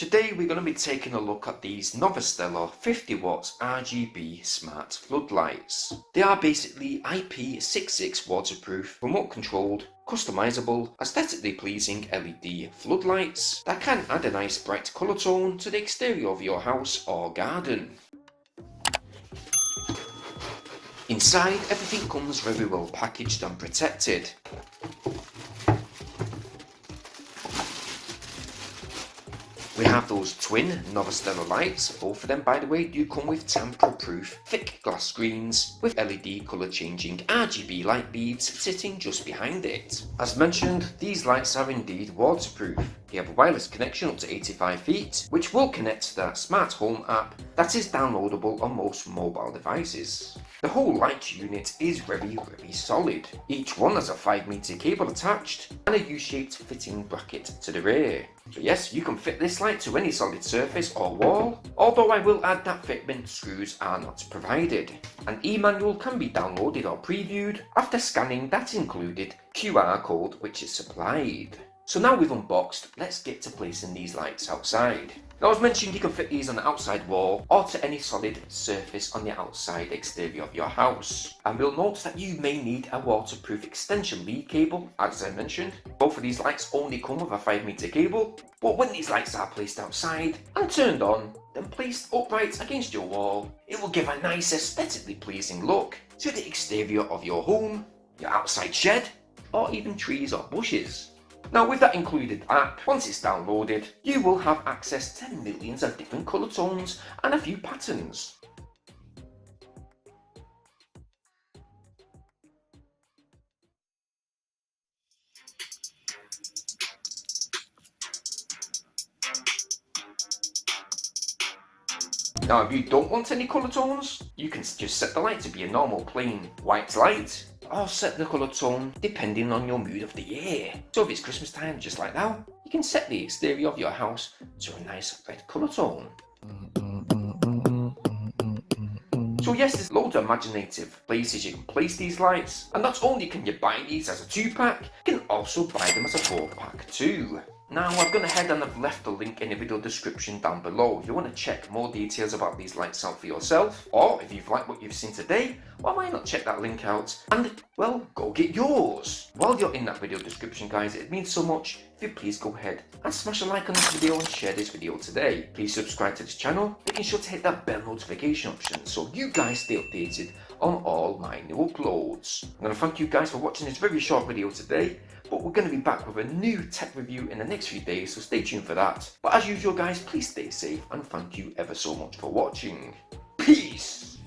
Today we're going to be taking a look at these Novostella 50 watts RGB smart floodlights. They are basically IP66 waterproof, remote controlled, customizable, aesthetically pleasing LED floodlights that can add a nice bright colour tone to the exterior of your house or garden. Inside, everything comes very well packaged and protected. We have those twin Novostella lights. Both of them, by the way, do come with tamper-proof thick glass screens with LED colour changing RGB light beads sitting just behind it. As mentioned, these lights are indeed waterproof. They have a wireless connection up to 85 feet, which will connect to the smart home app that is downloadable on most mobile devices. The whole light unit is very solid. Each one has a 5-meter cable attached and a U-shaped fitting bracket to the rear. So yes, you can fit this light to any solid surface or wall, although I will add that fitment screws are not provided. An e-manual can be downloaded or previewed after scanning that included QR code which is supplied. So now we've unboxed, let's get to placing these lights outside. Now as mentioned, you can fit these on the outside wall or to any solid surface on the outside exterior of your house. And we'll note that you may need a waterproof extension lead cable, as I mentioned. Both of these lights only come with a 5-meter cable, but when these lights are placed outside and turned on, then placed upright against your wall, it will give a nice aesthetically pleasing look to the exterior of your home, your outside shed, or even trees or bushes. Now with that included app, once it's downloaded, you will have access to millions of different colour tones and a few patterns. Now if you don't want any colour tones, you can just set the light to be a normal plain white light, or set the colour tone depending on your mood of the year. So if it's Christmas time, just like now, you can set the exterior of your house to a nice red colour tone. So yes, there's loads of imaginative places you can place these lights, and not only can you buy these as a 2-pack, you can also buy them as a 4-pack too. Now I've gone ahead and I've left a link in the video description down below if you want to check more details about these lights out for yourself, or if you've liked what you've seen today, well, why not check that link out and, well, go get yours. While you're in that video description, guys, it means so much if you please go ahead and smash a like on this video and share this video today. Please subscribe to this channel, making sure to hit that bell notification option so you guys stay updated on all my new uploads. I'm going to thank you guys for watching this very short video today, but we're going to be back with a new tech review in the next few days, so stay tuned for that. But as usual, guys, please stay safe and thank you ever so much for watching. Peace!